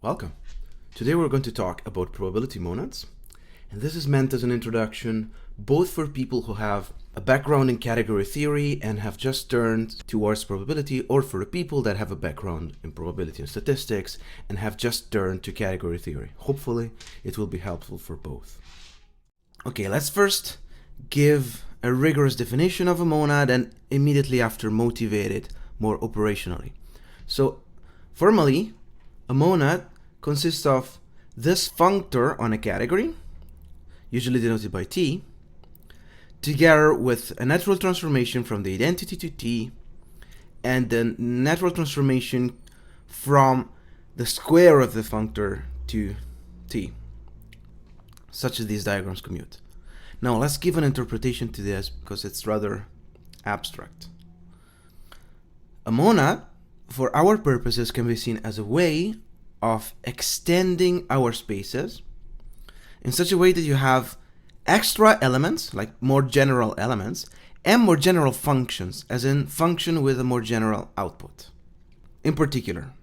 Welcome. Today we're going to talk about probability monads, and this is meant as an introduction both for people who have a background in category theory and have just turned towards probability, or for the people that have a background in probability and statistics and have just turned to category theory. Hopefully it will be helpful for both. Okay, let's first give a rigorous definition of a monad and immediately after motivate it more operationally. So formally, a monad consists of this functor on a category, usually denoted by T, together with a natural transformation from the identity to T, and then natural transformation from the square of the functor to T, such as these diagrams commute. Now let's give an interpretation to this because it's rather abstract. A monad, for our purposes, can be seen as a way of extending our spaces in such a way that you have extra elements, like more general elements, and more general functions, as in function with a more general output. In particular,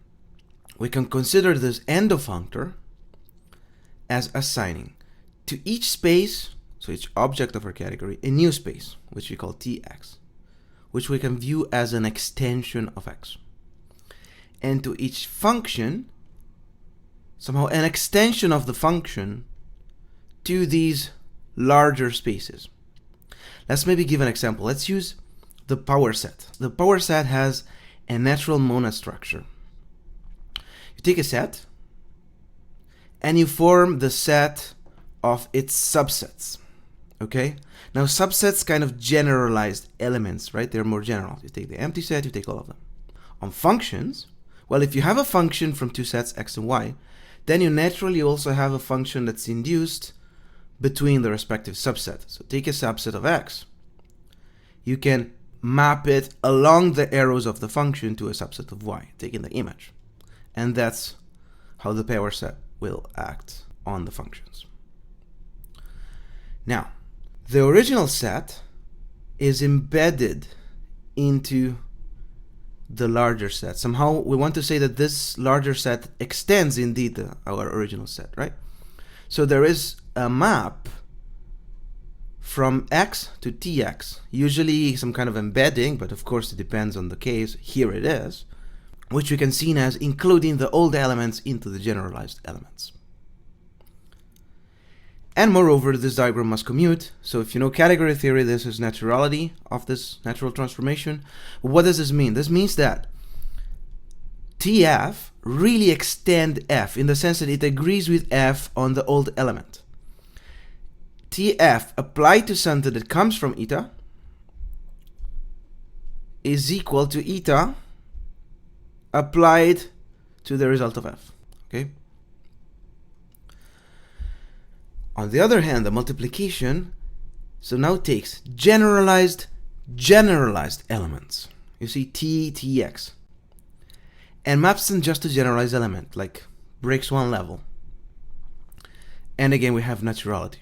we can consider this endofunctor as assigning to each space, so each object of our category, a new space, which we call Tx, which we can view as an extension of x. And to each function, somehow an extension of the function to these larger spaces. Let's maybe give an example. Let's use the power set. The power set has a natural monad structure. You take a set and you form the set of its subsets. Okay? Now subsets kind of generalized elements, right? They're more general. You take the empty set, you take all of them. On functions, well, if you have a function from two sets, x and y, then you naturally also have a function that's induced between the respective subset. So take a subset of x. You can map it along the arrows of the function to a subset of y, taking the image. And that's how the power set will act on the functions. Now, the original set is embedded into the larger set. Somehow we want to say that this larger set extends indeed our original set, right? So there is a map from x to tx, usually some kind of embedding, but of course it depends on the case. Here it is, which we can see as including the old elements into the generalized elements. And moreover, this diagram must commute. So if you know category theory, this is naturality of this natural transformation. What does this mean? This means that TF really extend F in the sense that it agrees with F on the old element. TF applied to something that comes from eta is equal to eta applied to the result of F. Okay? On the other hand, the multiplication so now takes generalized elements. You see T, Tx, and maps them just to generalized element, like breaks one level. And again, we have naturality.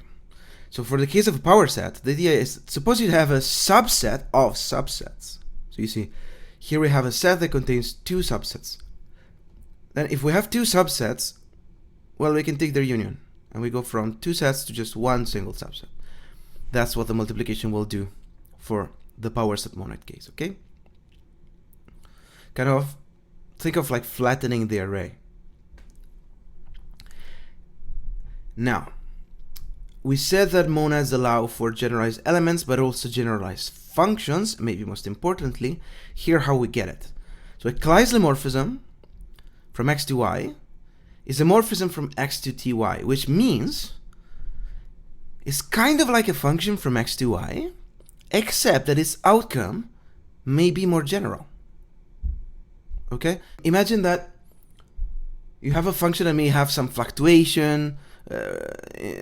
So for the case of a power set, the idea is, suppose you have a subset of subsets. So you see, here we have a set that contains two subsets. Then if we have two subsets, well, we can take their union. And we go from two sets to just one single subset. That's what the multiplication will do for the power set monad case, okay? Kind of think of like flattening the array. Now, we said that monads allow for generalized elements, but also generalized functions, maybe most importantly. Here how we get it. So a Kleisler morphism from x to y is a morphism from x to ty, which means it's kind of like a function from x to y, except that its outcome may be more general. Okay? Imagine that you have a function that may have some fluctuation,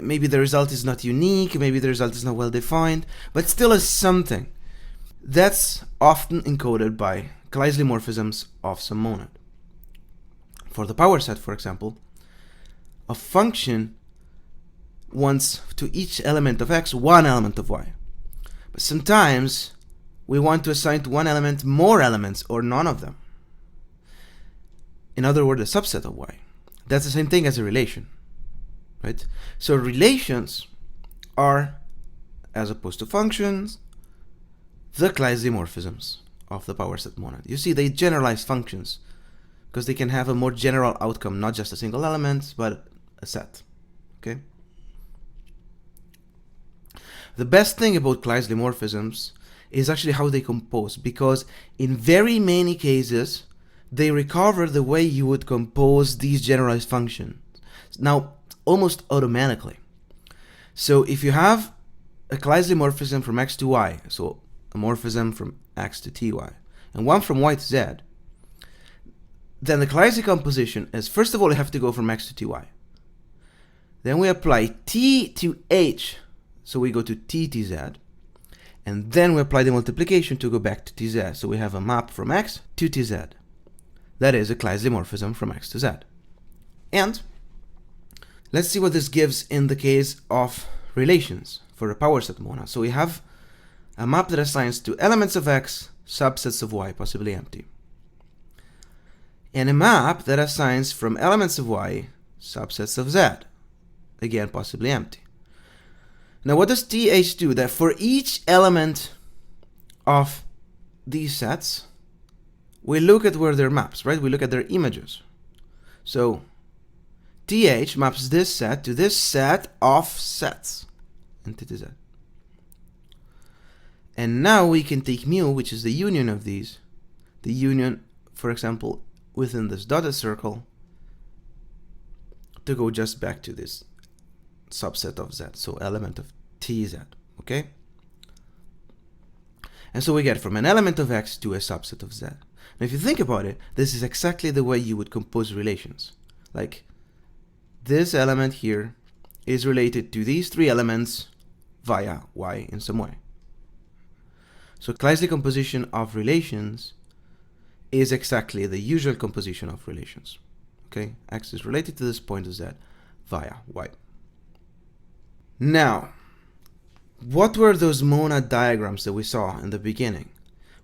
maybe the result is not unique, maybe the result is not well defined, but still is something. That's often encoded by Kleisler morphisms of some monad. For the power set, for example, a function wants to each element of x one element of y. But sometimes we want to assign to one element more elements or none of them. In other words, a subset of y. That's the same thing as a relation, right? So relations are, as opposed to functions, the isomorphisms of the power set monad. You see, they generalize functions because they can have a more general outcome, not just a single element, but a set. Okay. The best thing about isomorphisms is actually how they compose, because in very many cases they recover the way you would compose these generalized functions. Now, almost automatically. So if you have a isomorphism from x to y, so a morphism from x to ty, and one from y to z, then the Claise composition is, first of all, you have to go from x to ty. Then we apply t to h, so we go to t to z, and then we apply the multiplication to go back to tz, so we have a map from x to tz. That is a isomorphism from x to z. And let's see what this gives in the case of relations for a power set monad. So we have a map that assigns to elements of x subsets of y, possibly empty, and a map that assigns from elements of y subsets of z, again possibly empty. Now what does th do? That for each element of these sets, we look at where they're maps, right? We look at their images. So th maps this set to this set of sets into z. And now we can take mu, which is the union of these, the union, for example, within this dotted circle, to go just back to this subset of z, so element of tz, okay? And so we get from an element of x to a subset of z. Now if you think about it, this is exactly the way you would compose relations. Like, this element here is related to these three elements via y in some way. So Claise composition of relations is exactly the usual composition of relations. Okay, x is related to this point of z via y. Now, what were those monad diagrams that we saw in the beginning?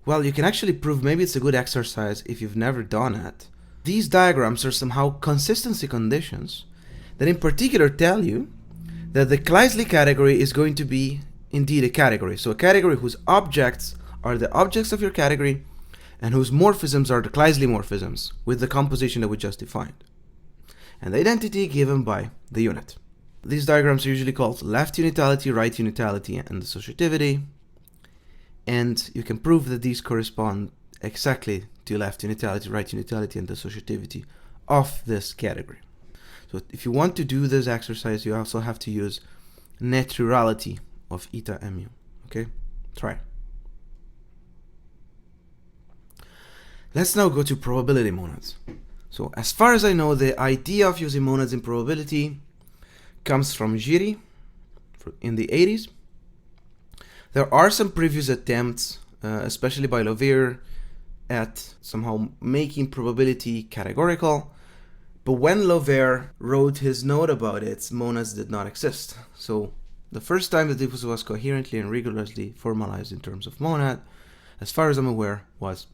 Well, you can actually prove, maybe it's a good exercise if you've never done it. These diagrams are somehow consistency conditions that in particular tell you that the Claise category is going to be indeed a category. So a category whose objects are the objects of your category and whose morphisms are the Claise morphisms with the composition that we just defined. And the identity given by the unit. These diagrams are usually called left unitality, right unitality, and associativity. And you can prove that these correspond exactly to left unitality, right unitality, and associativity of this category. So if you want to do this exercise, you also have to use naturality of eta mu. Okay, try. Let's now go to probability monads. So as far as I know, the idea of using monads in probability comes from Giry in the 80s. There are some previous attempts, especially by Lovere, at somehow making probability categorical. But when Lovere wrote his note about it, monads did not exist. So the first time that this was coherently and rigorously formalized in terms of monad, as far as I'm aware, was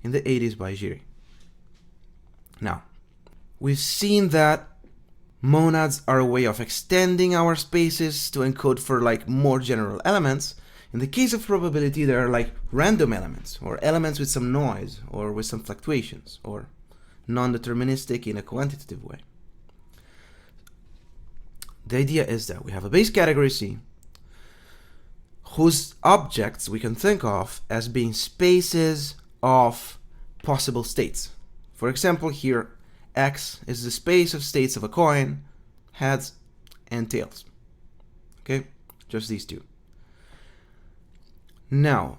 in the 80s by Giry. Now, we've seen that monads are a way of extending our spaces to encode for like more general elements. In the case of probability, there are like random elements, or elements with some noise, or with some fluctuations, or non-deterministic in a quantitative way. The idea is that we have a base category C, whose objects we can think of as being spaces of possible states. For example, here X is the space of states of a coin, heads and tails. Okay, just these two. Now,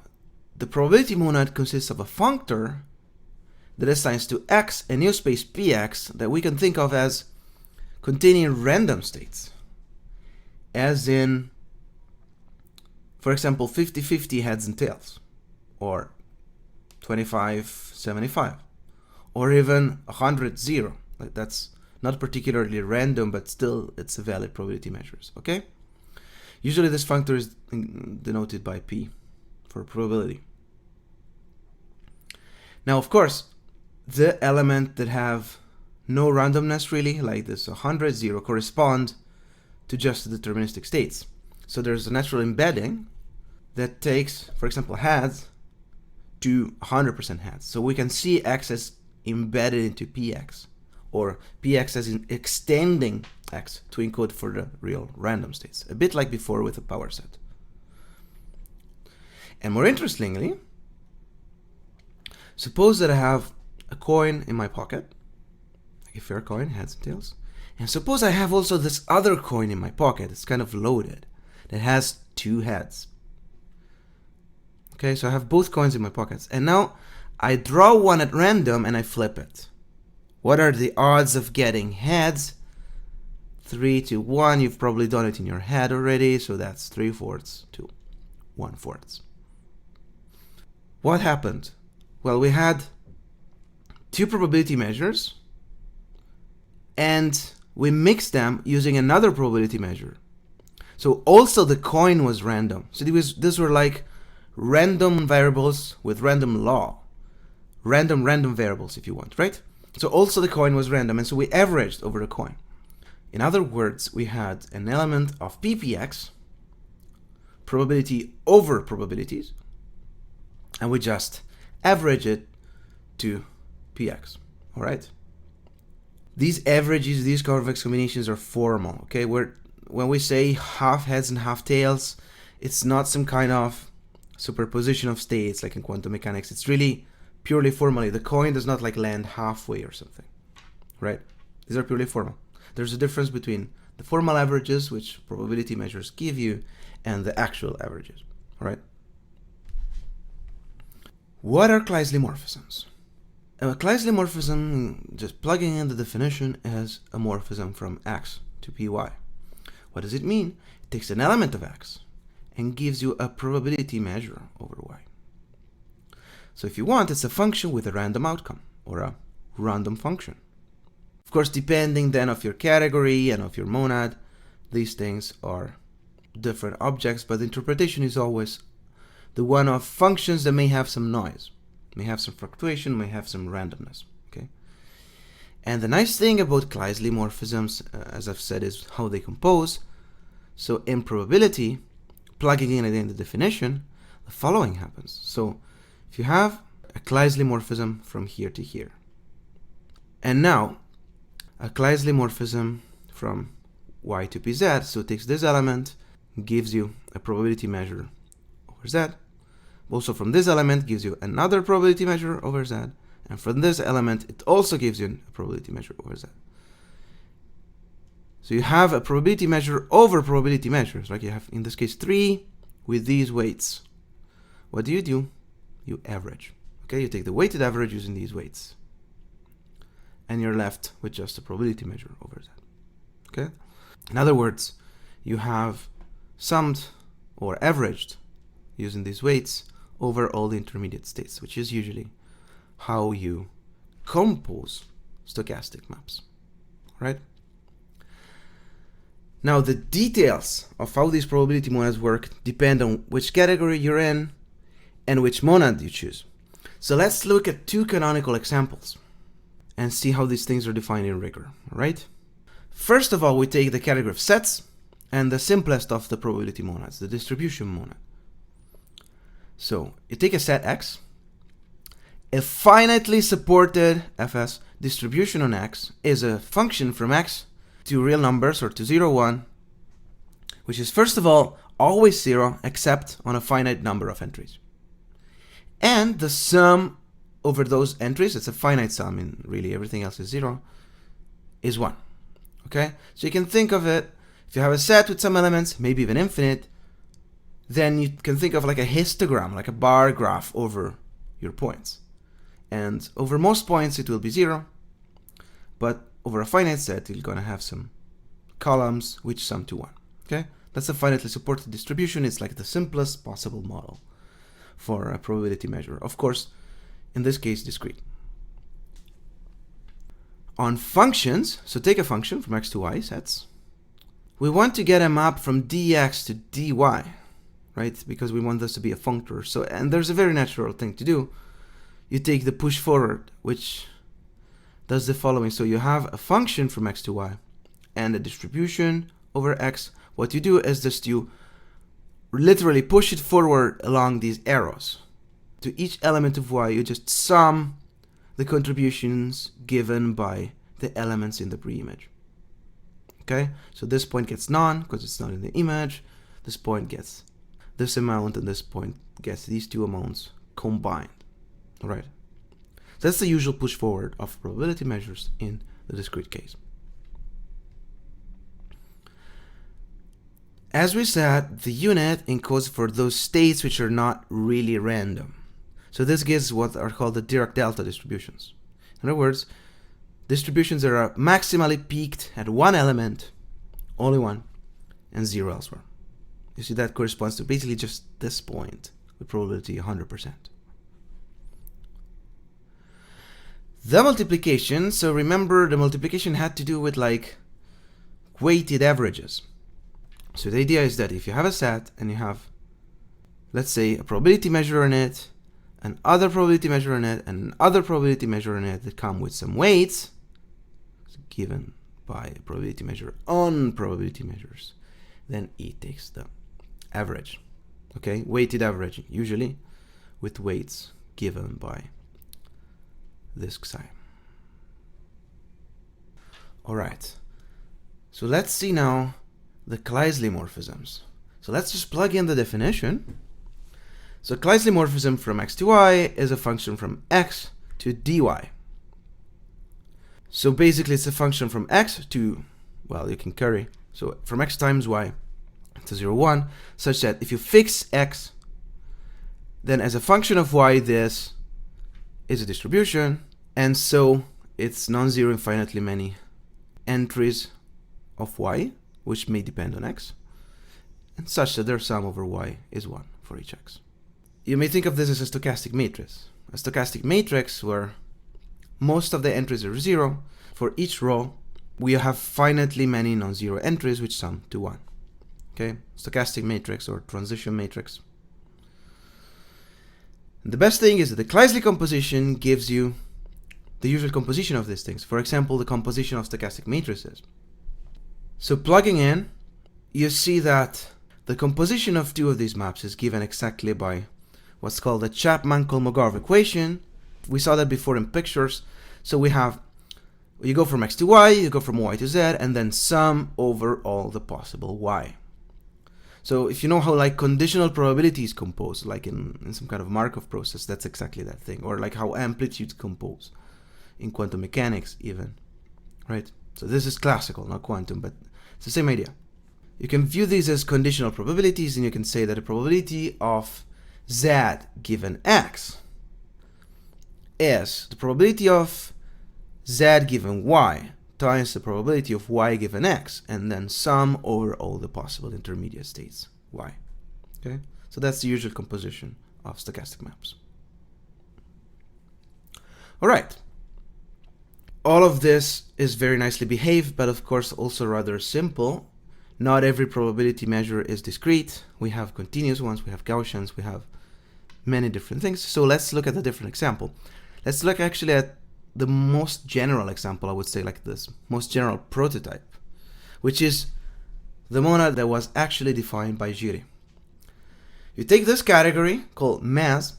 the probability monad consists of a functor that assigns to X a new space Px that we can think of as containing random states, as in, for example, 50-50 heads and tails, or 25-75, or even 100-0. Like, that's not particularly random, but still it's a valid probability measures. Okay, usually this functor is denoted by P for probability. Now, of course, the element that have no randomness really, like this 100, 0 correspond to just the deterministic states. So there's a natural embedding that takes, for example, heads to 100% heads. So we can see x as embedded into px, or px as in extending x to encode for the real random states, a bit like before with the power set. And more interestingly, suppose that I have a coin in my pocket, like a fair coin, heads and tails, and suppose I have also this other coin in my pocket, it's kind of loaded, that has 2 heads. Okay, so I have both coins in my pockets, and now I draw one at random and I flip it. What are the odds of getting heads? 3 to 1, you've probably done it in your head already, so that's 3/4 to 1/4. What happened? Well, we had 2 probability measures, and we mixed them using another probability measure. So also the coin was random. So these were like random variables with random law. Random variables, if you want, right? So also the coin was random, and so we averaged over the coin. In other words, we had an element of ppx, probability over probabilities, and we just average it to px, all right? These averages, these convex combinations are formal, okay? When we say half heads and half tails, it's not some kind of superposition of states like in quantum mechanics. It's really purely formally. The coin does not like land halfway or something, right? These are purely formal. There's a difference between the formal averages, which probability measures give you, and the actual averages, all right? What are Kleisli morphisms? A Kleisli morphism, just plugging in the definition, is a morphism from x to py. What does it mean? It takes an element of x and gives you a probability measure over y. So if you want, it's a function with a random outcome, or a random function. Of course, depending then of your category and of your monad, these things are different objects, but the interpretation is always the one of functions that may have some noise, may have some fluctuation, may have some randomness, okay? And the nice thing about Kleisli morphisms, as I've said, is how they compose. So in probability, plugging in the definition, the following happens. So if you have a Kleisli morphism from here to here, and now a Kleisli morphism from y to pz, so it takes this element, gives you a probability measure over z. Also from this element gives you another probability measure over z, and from this element it also gives you a probability measure over z. So you have a probability measure over probability measures, like you have in this case 3 with these weights. What do? You average. Okay, you take the weighted average using these weights, and you're left with just a probability measure over z. Okay? In other words, you have summed or averaged using these weights over all the intermediate states, which is usually how you compose stochastic maps, right? Now, the details of how these probability monads work depend on which category you're in and which monad you choose. So let's look at 2 canonical examples and see how these things are defined in rigor, right? First of all, we take the category of sets and the simplest of the probability monads, the distribution monad. So you take a set X, a finitely supported fs distribution on X is a function from X to real numbers, or to 0, 1, which is first of all always 0 except on a finite number of entries. And the sum over those entries, it's a finite sum, and really everything else is 0, is 1. Okay? So you can think of it, if you have a set with some elements, maybe even infinite, then you can think of like a histogram, like a bar graph over your points. And over most points it will be 0, but over a finite set you're going to have some columns which sum to 1. Okay? That's a finitely supported distribution. It's like the simplest possible model for a probability measure. Of course, in this case, discrete. On functions, so take a function from x to y sets. We want to get a map from dx to dy, right? Because we want this to be a functor. So, and there's a very natural thing to do. You take the push forward, which does the following. So you have a function from x to y and a distribution over x. What you do is just you literally push it forward along these arrows. To each element of y, you just sum the contributions given by the elements in the pre-image. Okay, so this point gets none because it's not in the image. This point gets this amount, and this point gets these two amounts combined. All right. So that's the usual push forward of probability measures in the discrete case. As we said, the unit encodes for those states which are not really random. So this gives what are called the Dirac delta distributions. In other words, distributions that are maximally peaked at one element, only one, and zero elsewhere. You see, that corresponds to basically just this point with probability 100%. The multiplication, so remember the multiplication had to do with like weighted averages. So the idea is that if you have a set and you have, let's say, a probability measure on it, another probability measure on it, and another probability measure on it that come with some weights given by a probability measure on probability measures, then E takes the average. Okay, weighted average, usually with weights given by this psi. Alright, so let's see now the Kleisli morphisms. So let's just plug in the definition. So Kleisli morphism from x to y is a function from x to dy. So basically it's a function from x to, well, you can carry, so from x times y to 0, 1, such that if you fix x, then as a function of y, this is a distribution, and so it's non-zero infinitely many entries of y, which may depend on x, and such that their sum over y is 1 for each x. You may think of this as a stochastic matrix. A stochastic matrix where most of the entries are 0. For each row, we have finitely many non-zero entries which sum to 1. Okay, stochastic matrix or transition matrix. And the best thing is that the Kleisli composition gives you the usual composition of these things. For example, the composition of stochastic matrices. So plugging in, you see that the composition of two of these maps is given exactly by what's called the Chapman-Kolmogorov equation. We saw that before in pictures. So we have, you go from x to y, you go from y to z, and then sum over all the possible y. So if you know how like conditional probability is composed, like in some kind of Markov process, that's exactly that thing. Or like how amplitudes compose in quantum mechanics even, right? So this is classical, not quantum, but it's the same idea. You can view these as conditional probabilities, and you can say that the probability of z given x is the probability of z given y times the probability of y given x, and then sum over all the possible intermediate states y. Okay, so that's the usual composition of stochastic maps. All right. All of this is very nicely behaved, but of course also rather simple. Not every probability measure is discrete. We have continuous ones, we have Gaussians, we have many different things. So let's look at a different example. Let's look actually at the most general example, I would say like this, most general prototype, which is the monad that was actually defined by Giry. You take this category called mass,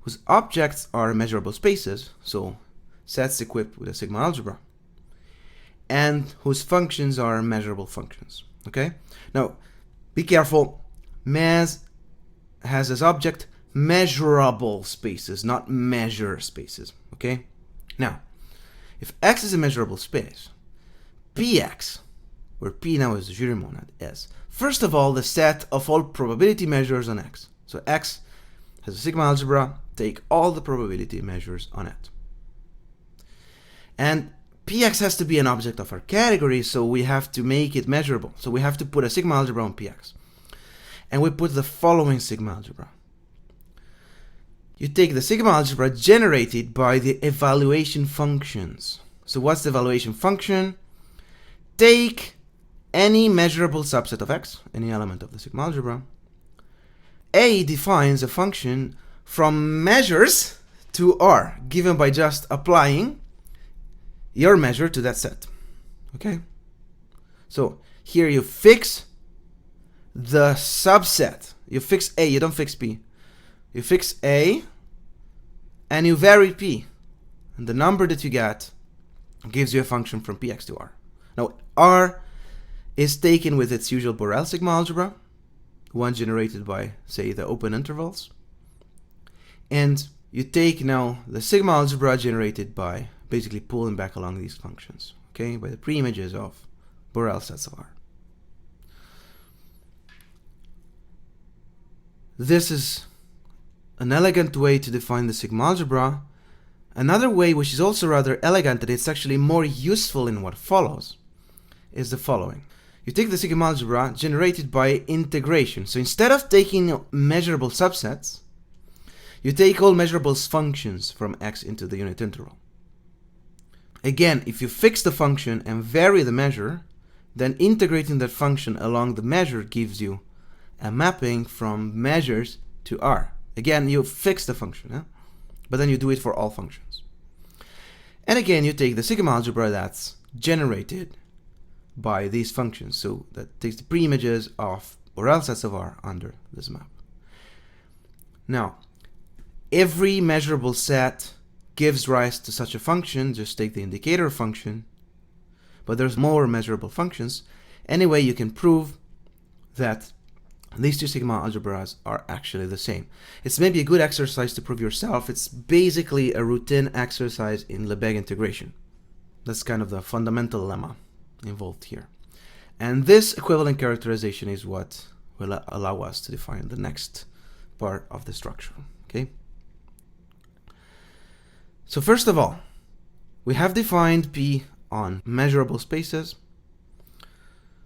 whose objects are measurable spaces, so sets equipped with a sigma algebra, and whose functions are measurable functions. Okay? Now, be careful. Mass has as object measurable spaces, not measure spaces. Okay? Now, if X is a measurable space, Px, where P now is the Giry monad, is first of all the set of all probability measures on X. So X has a sigma algebra, take all the probability measures on it. And Px has to be an object of our category, so we have to make it measurable. So we have to put a sigma algebra on Px. And we put the following sigma algebra. You take the sigma algebra generated by the evaluation functions. So what's the evaluation function? Take any measurable subset of X, any element of the sigma algebra. A defines a function from measures to R, given by just applying your measure to that set. Okay? So here you fix the subset. You fix A, you don't fix B. You fix A and you vary P. And the number that you get gives you a function from Px to R. Now R is taken with its usual Borel sigma algebra, one generated by, say, the open intervals. And you take now the sigma algebra generated by basically pulling back along these functions, okay, by the preimages of Borel sets of R. This is an elegant way to define the sigma algebra. Another way, which is also rather elegant and it's actually more useful in what follows, is the following. You take the sigma algebra generated by integration. So instead of taking measurable subsets, you take all measurable functions from x into the unit interval. Again, if you fix the function and vary the measure, then integrating that function along the measure gives you a mapping from measures to R. Again, you fix the function, but then you do it for all functions. And again, you take the sigma algebra that's generated by these functions. So that takes the preimages of Borel sets of R under this map. Now, every measurable set gives rise to such a function. Just take the indicator function, but there's more measurable functions. Anyway, you can prove that these two sigma algebras are actually the same. It's maybe a good exercise to prove yourself. It's basically a routine exercise in Lebesgue integration. That's kind of the fundamental lemma involved here. And this equivalent characterization is what will allow us to define the next part of the structure. Okay? So first of all, we have defined P on measurable spaces.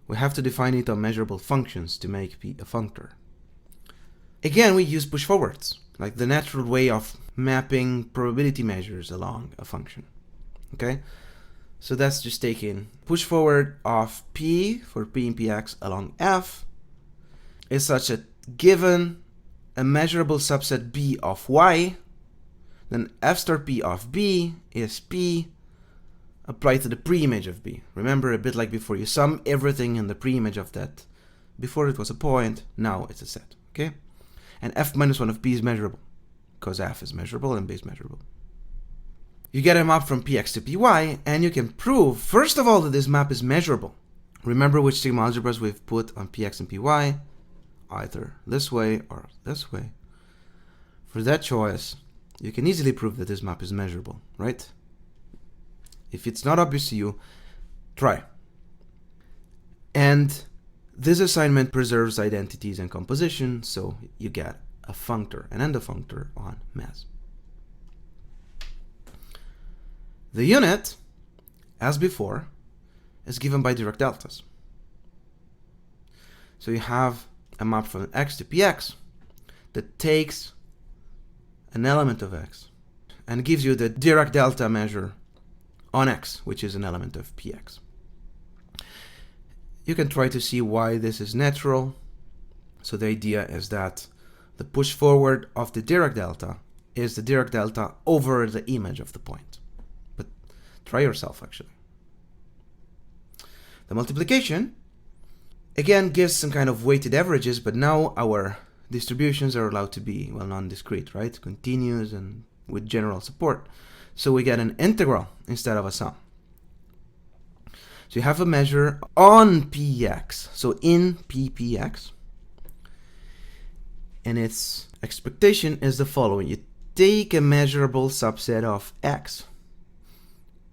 We have to define it on measurable functions to make P a functor. Again, we use push forwards, like the natural way of mapping probability measures along a function. Okay? So that's just taking push forward of P for P in Px along F is such that given a measurable subset B of Y, then F star P of B is P applied to the preimage of B. Remember, a bit like before, you sum everything in the preimage of that. Before it was a point, now it's a set. Okay? And F minus 1 of B is measurable, because F is measurable and B is measurable. You get a map from Px to Py, and you can prove, first of all, that this map is measurable. Remember which sigma algebras we've put on Px and Py, either this way or this way. For that choice, you can easily prove that this map is measurable, right? If it's not obvious to you, try. And this assignment preserves identities and composition, so you get a functor, an endofunctor on MES. The unit, as before, is given by Dirac deltas. So you have a map from x to Px that takes an element of x and gives you the Dirac delta measure on x, which is an element of Px. You can try to see why this is natural. So the idea is that the push forward of the Dirac delta is the Dirac delta over the image of the point. But try yourself, actually. The multiplication, again, gives some kind of weighted averages, but now our distributions are allowed to be, well, non-discrete, right? Continuous and with general support. So we get an integral instead of a sum. So you have a measure on Px, so in Ppx, and its expectation is the following. You take a measurable subset of x,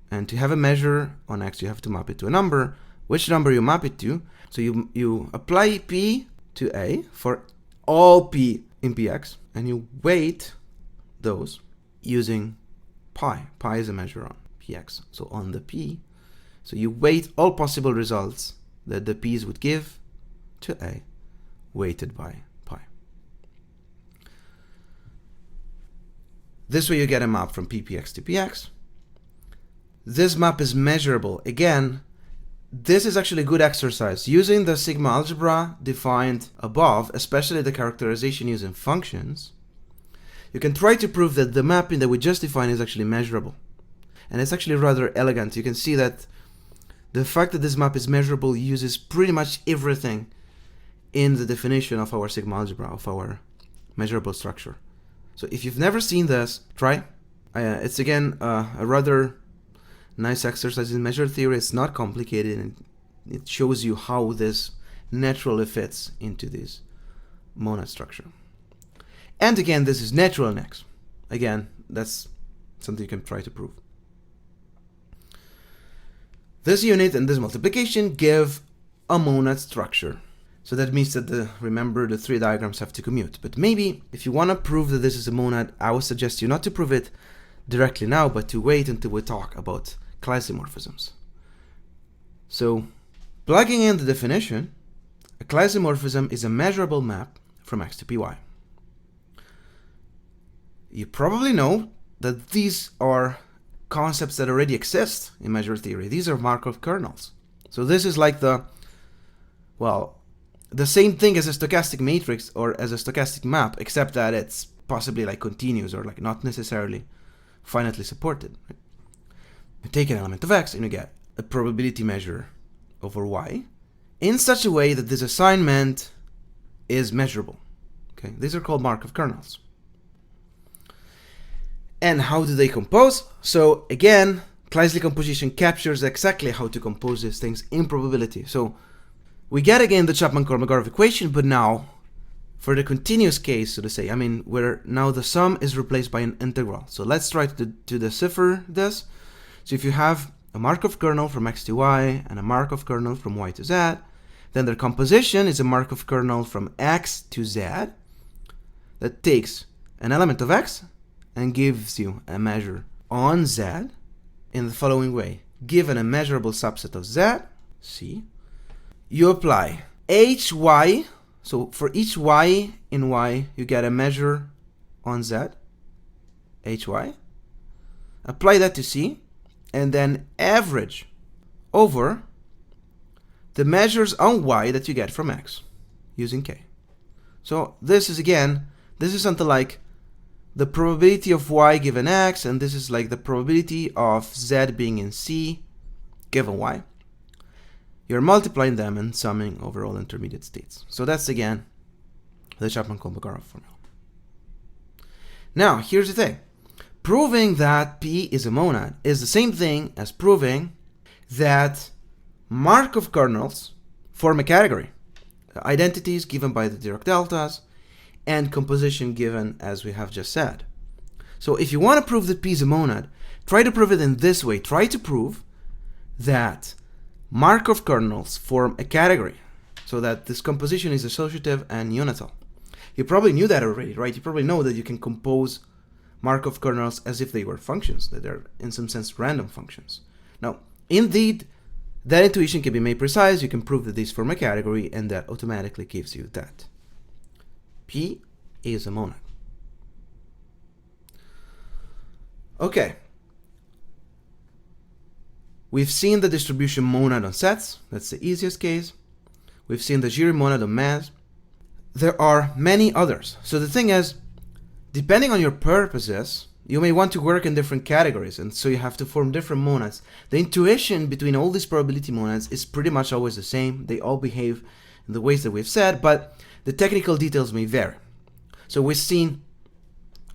and to have a measure on x, you have to map it to a number. Which number you map it to? So you apply P to A for all P in Px, and you weight those using pi. Pi is a measure on Px. So on the P, so you weight all possible results that the P's would give to A, weighted by pi. This way you get a map from Ppx to Px. This map is measurable. Again, this is actually a good exercise. Using the sigma algebra defined above, especially the characterization using functions, you can try to prove that the mapping that we just defined is actually measurable. And it's actually rather elegant. You can see that the fact that this map is measurable uses pretty much everything in the definition of our sigma algebra, of our measurable structure. So if you've never seen this, try. It's again a rather nice exercise in measure theory. It's not complicated, and it shows you how this naturally fits into this monad structure. And again, this is natural in X. Again, that's something you can try to prove. This unit and this multiplication give a monad structure. So that means that remember, the three diagrams have to commute. But maybe if you want to prove that this is a monad, I would suggest you not to prove it directly now, but to wait until we talk about class isomorphisms. So, plugging in the definition, a class isomorphism is a measurable map from X to Py. You probably know that these are concepts that already exist in measure theory. These are Markov kernels. So this is like the same thing as a stochastic matrix or as a stochastic map, except that it's possibly like continuous or like not necessarily finitely supported. Right? You take an element of X and you get a probability measure over Y in such a way that this assignment is measurable. Okay, these are called Markov kernels. And how do they compose? So again, class decomposition captures exactly how to compose these things in probability. So we get again the Chapman-Kolmogorov equation, but now for the continuous case, so to say, where now the sum is replaced by an integral. So let's try to decipher this. So if you have a Markov kernel from X to Y and a Markov kernel from Y to Z, then their composition is a Markov kernel from X to Z that takes an element of X and gives you a measure on Z in the following way. Given a measurable subset of Z, C, you apply HY. So for each Y in Y, you get a measure on Z, HY. Apply that to C, and then average over the measures on Y that you get from X using K. So this is something like the probability of Y given X, and this is like the probability of Z being in C given Y. You're multiplying them and summing over all intermediate states. So that's again the Chapman-Kolmogorov formula. Now, here's the thing. Proving that P is a monad is the same thing as proving that Markov kernels form a category. Identities given by the Dirac deltas and composition given as we have just said. So if you want to prove that P is a monad, try to prove it in this way. Try to prove that Markov kernels form a category, so that this composition is associative and unital. You probably knew that already, right? You probably know that you can compose Markov kernels as if they were functions, that they're in some sense random functions. Now, indeed, that intuition can be made precise. You can prove that these form a category, and that automatically gives you that P is a monad. Okay. We've seen the distribution monad on sets. That's the easiest case. We've seen the Giry monad on mass. There are many others. So the thing is, depending on your purposes, you may want to work in different categories, and so you have to form different monads. The intuition between all these probability monads is pretty much always the same. They all behave in the ways that we've said, but the technical details may vary. So we've seen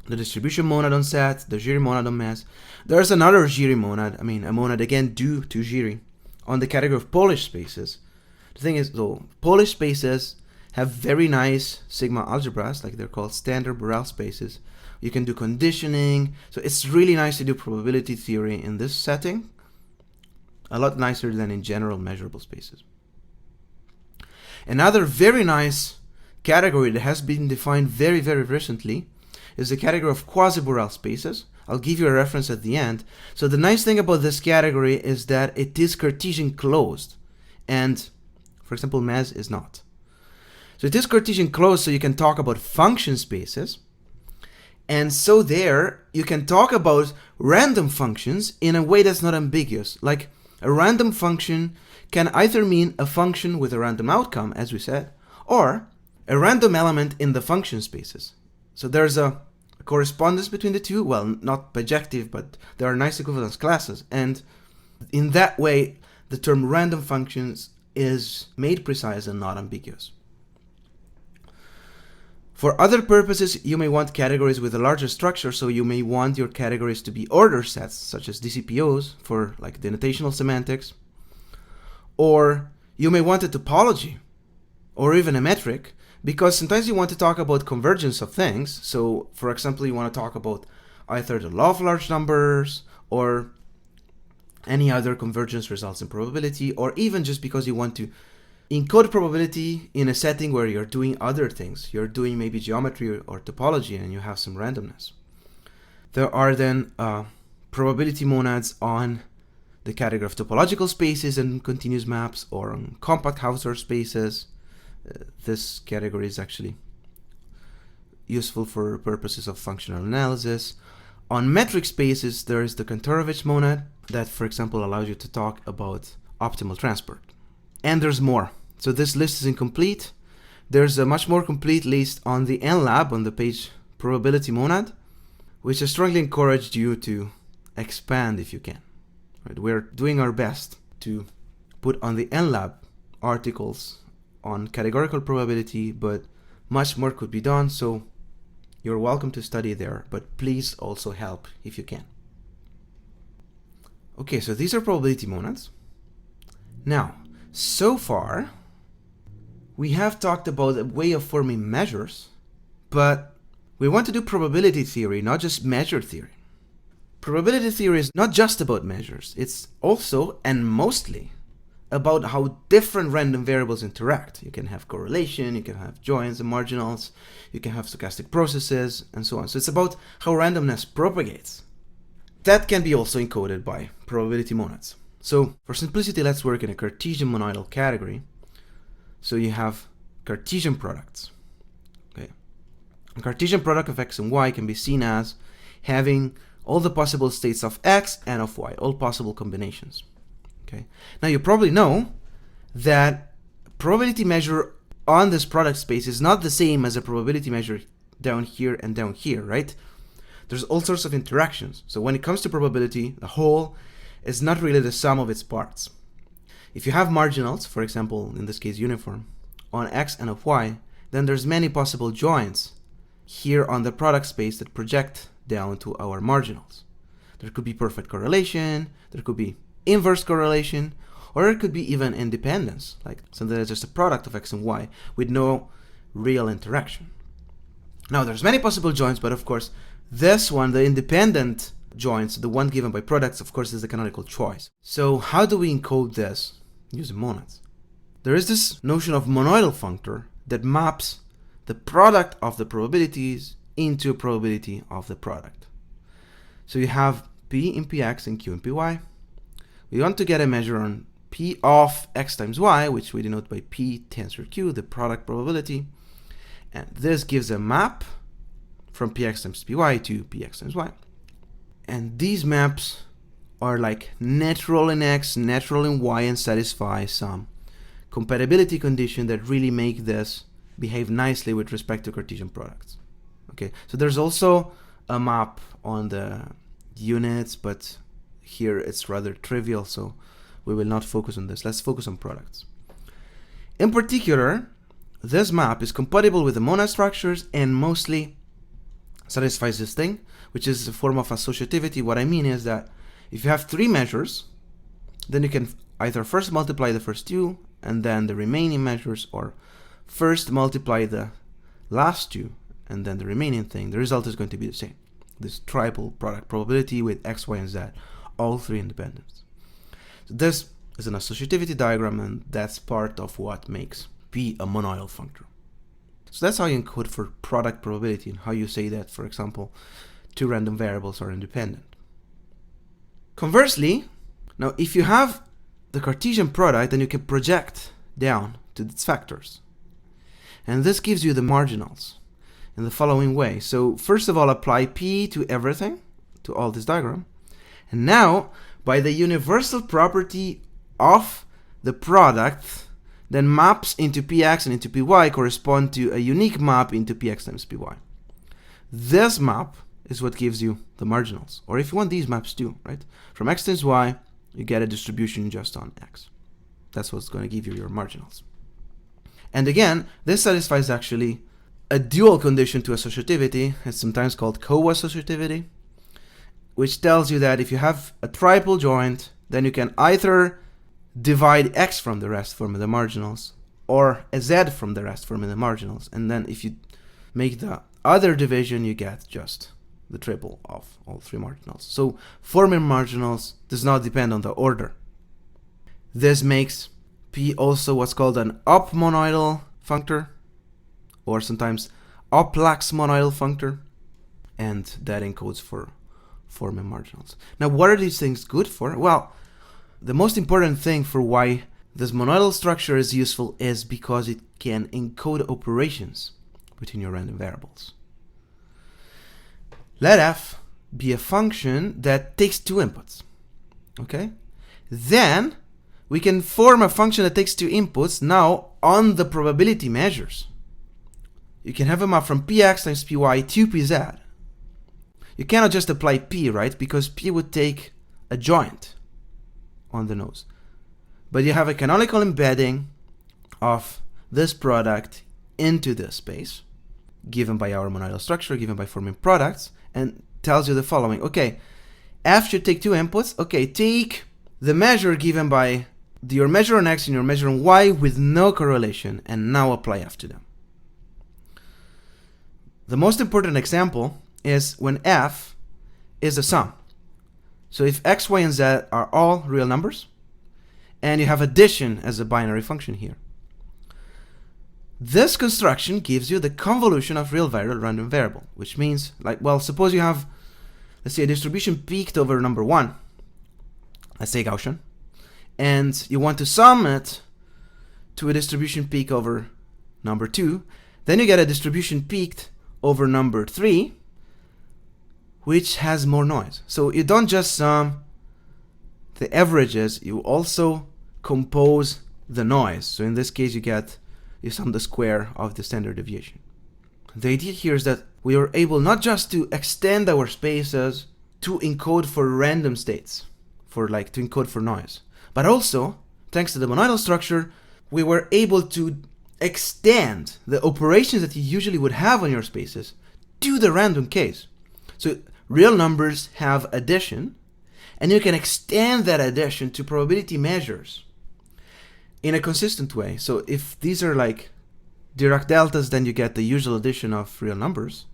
the distribution monad on sets, the Giry monad on mass. There's another Giry monad, a monad again due to Giry, on the category of Polish spaces. The thing is, though, Polish spaces have very nice sigma algebras, like they're called standard Borel spaces. You can do conditioning, so it's really nice to do probability theory in this setting, a lot nicer than in general measurable spaces. Another very nice category that has been defined very, very recently is the category of quasi-Borel spaces. I'll give you a reference at the end. So the nice thing about this category is that it is Cartesian closed, and for example, mass is not. So it is Cartesian closed, so you can talk about function spaces, and so there you can talk about random functions in a way that's not ambiguous. Like a random function can either mean a function with a random outcome, as we said, or a random element in the function spaces. So there's a correspondence between the two. Well, not bijective, but there are nice equivalence classes. And in that way, the term random functions is made precise and not ambiguous. For other purposes, you may want categories with a larger structure, so you may want your categories to be order sets, such as DCPOs for like the notational semantics, or you may want a topology, or even a metric, because sometimes you want to talk about convergence of things. So, for example, you want to talk about either the law of large numbers, or any other convergence results in probability, or even just because you want to encode probability in a setting where you're doing other things. You're doing maybe geometry or topology and you have some randomness. There are then probability monads on the category of topological spaces and continuous maps, or on compact Hausdorff spaces. This category is actually useful for purposes of functional analysis. On metric spaces, there is the Kantorovich monad that, for example, allows you to talk about optimal transport. And there's more. So this list is incomplete. There's a much more complete list on the nLab on the page probability monad, which I strongly encourage you to expand if you can. Right? We're doing our best to put on the nLab articles on categorical probability, but much more could be done, so you're welcome to study there, but please also help if you can. Okay, so these are probability monads. Now, so far, we have talked about a way of forming measures, but we want to do probability theory, not just measure theory. Probability theory is not just about measures, it's also and mostly about how different random variables interact. You can have correlation, you can have joins and marginals, you can have stochastic processes, and so on. So it's about how randomness propagates. That can be also encoded by probability monads. So for simplicity, let's work in a Cartesian monadal category. So you have Cartesian products. Okay. A Cartesian product of x and y can be seen as having all the possible states of x and of y, all possible combinations. Okay. Now you probably know that probability measure on this product space is not the same as a probability measure down here and down here, right? There's all sorts of interactions. So when it comes to probability, the whole is not really the sum of its parts. If you have marginals, for example, in this case uniform, on x and of y, then there's many possible joins here on the product space that project down to our marginals. There could be perfect correlation, there could be inverse correlation, or it could be even independence, like something that's just a product of x and y with no real interaction. Now there's many possible joins, but of course this one, the independent joins, the one given by products, of course, is the canonical choice. So how do we encode this using monads? There is this notion of monoidal functor that maps the product of the probabilities into a probability of the product. So you have P in Px and Q in Py. We want to get a measure on P of x times y, which we denote by P tensor Q, the product probability. And this gives a map from Px times Py to Px times y. And these maps are like natural in x, natural in y, and satisfy some compatibility condition that really make this behave nicely with respect to Cartesian products. Okay, so there's also a map on the units, but here it's rather trivial, so we will not focus on this. Let's focus on products. In particular, this map is compatible with the monad structures and mostly satisfies this thing, which is a form of associativity. What I mean is that if you have three measures, then you can either first multiply the first two and then the remaining measures, or first multiply the last two and then the remaining thing. The result is going to be the same. This triple product probability with x, y, and z, all three independents. So this is an associativity diagram, and that's part of what makes P a monoidal functor. So that's how you encode for product probability, and how you say that, for example, two random variables are independent. Conversely, now if you have the Cartesian product, then you can project down to its factors. And this gives you the marginals in the following way. So first of all, apply P to everything, to all this diagram. And now, by the universal property of the product, then maps into Px and into Py correspond to a unique map into Px times Py. This map is what gives you the marginals. Or if you want these maps too, right? From x times y, you get a distribution just on x. That's what's going to give you your marginals. And again, this satisfies actually a dual condition to associativity. It's sometimes called co-associativity, which tells you that if you have a triple joint, then you can either divide x from the rest forming the marginals, or a z from the rest forming the marginals. And then if you make the other division, you get just the triple of all three marginals. So forming marginals does not depend on the order. This makes P also what's called an up-monoidal functor, or sometimes up-lax monoidal functor, and that encodes for forming marginals. Now, what are these things good for? Well, the most important thing for why this monoidal structure is useful is because it can encode operations between your random variables. Let f be a function that takes two inputs, okay? Then we can form a function that takes two inputs now on the probability measures. You can have a map from px times py to pz. You cannot just apply p, right? Because p would take a joint on the nose. But you have a canonical embedding of this product into this space, given by our monoidal structure, given by forming products, and tells you the following. Okay, f should take two inputs. Okay, take the measure given by your measure on x and your measure on y with no correlation, and now apply f to them. The most important example is when f is a sum. So if x, y, and z are all real numbers, and you have addition as a binary function here, this construction gives you the convolution of real random variable, which means, like, well, suppose you have, let's say, a distribution peaked over number 1, let's say Gaussian, and you want to sum it to a distribution peak over number 2, then you get a distribution peaked over number 3, which has more noise. So you don't just sum the averages, you also compose the noise. So in this case, you sum the square of the standard deviation. The idea here is that we are able not just to extend our spaces to encode for random states, to encode for noise, but also, thanks to the monoidal structure, we were able to extend the operations that you usually would have on your spaces to the random case. So real numbers have addition, and you can extend that addition to probability measures in a consistent way. So if these are like Dirac deltas, then you get the usual addition of real numbers.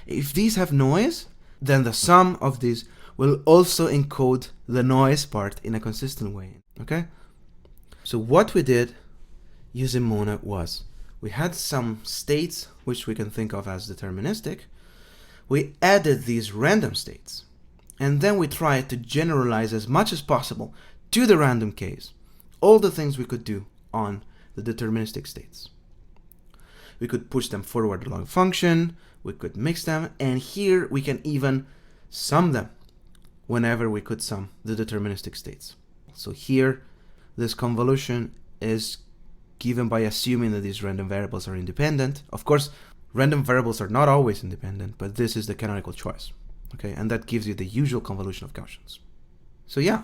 If these have noise, then the sum of these will also encode the noise part in a consistent way, okay? So what we did using monad was, we had some states which we can think of as deterministic. We added these random states, and then we tried to generalize as much as possible to the random case all the things we could do on the deterministic states. We could push them forward along a function, we could mix them, and here we can even sum them whenever we could sum the deterministic states. So here, this convolution is given by assuming that these random variables are independent. Of course, random variables are not always independent, but this is the canonical choice, okay? And that gives you the usual convolution of Gaussians. So yeah,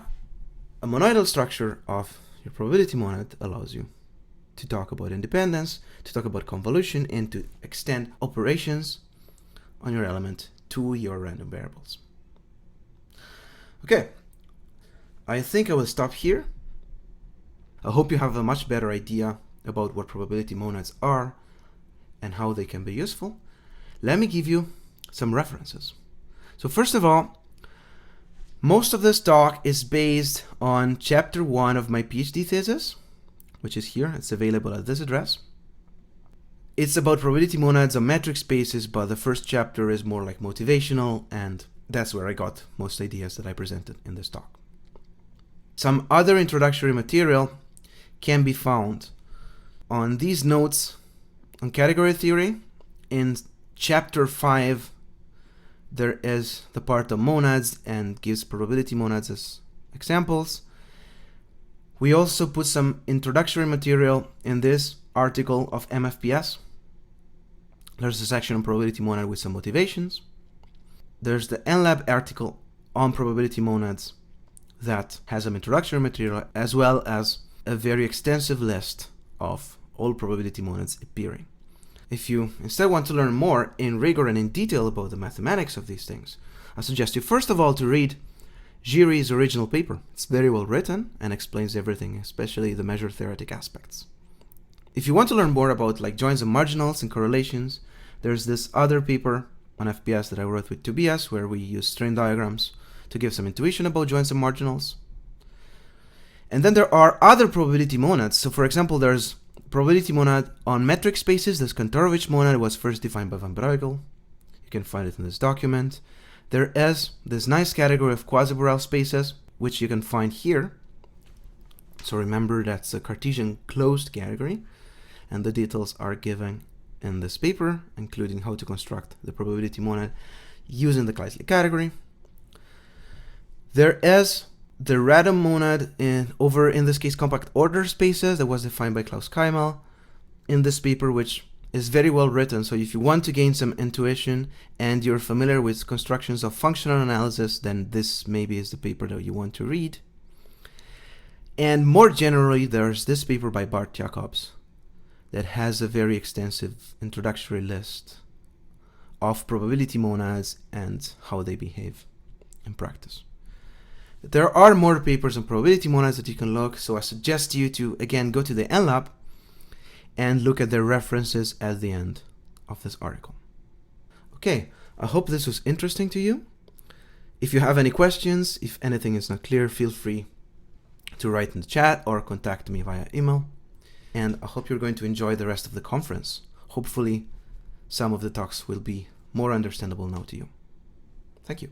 a monoidal structure of your probability monad allows you to talk about independence, to talk about convolution, and to extend operations on your element to your random variables. Okay, I think I will stop here. I hope you have a much better idea about what probability monads are and how they can be useful. Let me give you some references. So first of all, most of this talk is based on chapter 1 of my PhD thesis, which is here. It's available at this address. It's about probability monads on metric spaces, but the first chapter is more like motivational, and that's where I got most ideas that I presented in this talk. Some other introductory material can be found on these notes on category theory. In chapter 5, there is the part of monads and gives probability monads as examples. We also put some introductory material in this article of MFPS. There's a section on probability monad with some motivations. There's the nLab article on probability monads that has some introductory material, as well as a very extensive list of all probability monads appearing. If you instead want to learn more in rigor and in detail about the mathematics of these things, I suggest you first of all to read Giry's original paper. It's very well written and explains everything, especially the measure theoretic aspects. If you want to learn more about like joins and marginals and correlations, there's this other paper on FPS that I wrote with Tobias, where we use strain diagrams to give some intuition about joins and marginals. And then there are other probability monads. So for example, there's probability monad on metric spaces. This Kantorovich monad was first defined by Van Bruegel. You can find it in this document. There is this nice category of quasi-Borel spaces, which you can find here. So remember, that's a Cartesian closed category, and the details are given in this paper, including how to construct the probability monad using the Kleisli category. There is the random monad over, in this case, compact order spaces that was defined by Klaus Keimel in this paper, which is very well written. So if you want to gain some intuition and you're familiar with constructions of functional analysis, then this maybe is the paper that you want to read. And more generally, there's this paper by Bart Jacobs that has a very extensive introductory list of probability monads and how they behave in practice. There are more papers on probability monads that you can look, so I suggest you to, again, go to the nLab and look at the references at the end of this article. Okay, I hope this was interesting to you. If you have any questions, if anything is not clear, feel free to write in the chat or contact me via email. And I hope you're going to enjoy the rest of the conference. Hopefully, some of the talks will be more understandable now to you. Thank you.